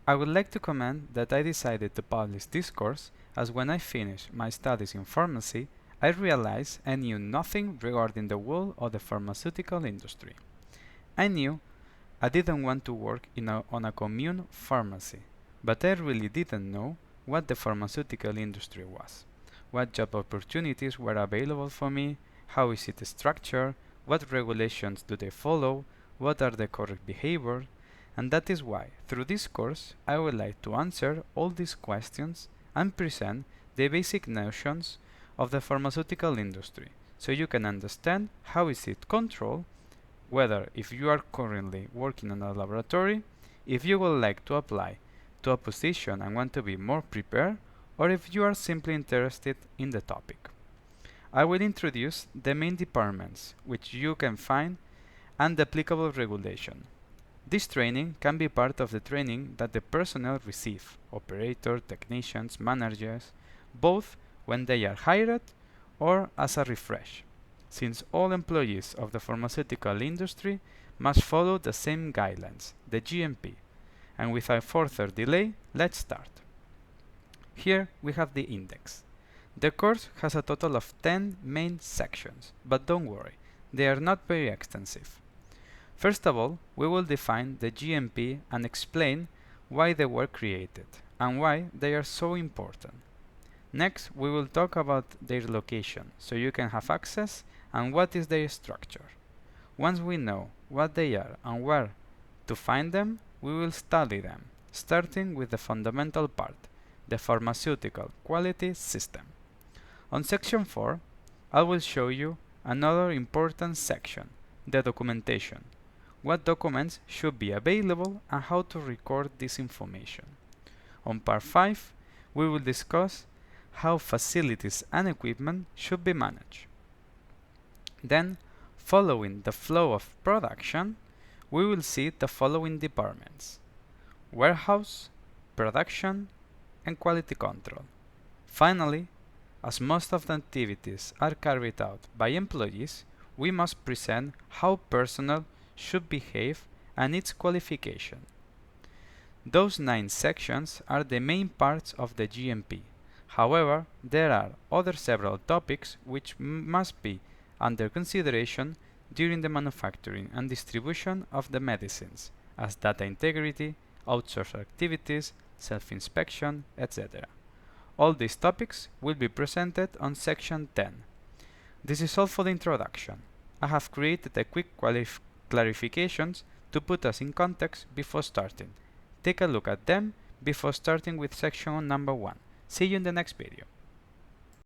I would like to comment that I decided to publish this course as when I finished my studies in pharmacy, I realized I knew nothing regarding the world of the pharmaceutical industry. I knew I didn't want to work on a commune pharmacy, but I really didn't know what the pharmaceutical industry was, what job opportunities were available for me, how is it structured, what regulations do they follow, what are the correct behaviors, and that is why, through this course, I would like to answer all these questions and present the basic notions of the pharmaceutical industry, so you can understand how is it controlled, whether if you are currently working in a laboratory, if you would like to apply to a position and want to be more prepared, or if you are simply interested in the topic. I will introduce the main departments which you can find and the applicable regulation. This training can be part of the training that the personnel receive, operators, technicians, managers, both when they are hired or as a refresh, since all employees of the pharmaceutical industry must follow the same guidelines, the GMP. And without further delay, let's start. Here we have the index. The course has a total of 10 main sections, but don't worry, they are not very extensive. First of all, we will define the GMP and explain why they were created and why they are so important. Next, we will talk about their location, so you can have access and what is their structure. Once we know what they are and where to find them, we will study them, starting with the fundamental part, the pharmaceutical quality system. On section 4, I will show you another important section, the documentation. What documents should be available and how to record this information. On part 5, we will discuss how facilities and equipment should be managed. Then, following the flow of production, we will see the following departments: warehouse, production, and quality control. Finally, as most of the activities are carried out by employees, we must present how personnel should behave and its qualification. Those 9 sections are the main parts of the GMP. However, there are other several topics which must be under consideration during the manufacturing and distribution of the medicines, as data integrity, outsourced activities, self-inspection, etc. All these topics will be presented on section 10. This is all for the introduction. I have created a quick clarifications to put us in context before starting. Take a look at them before starting with section number 1. See you in the next video.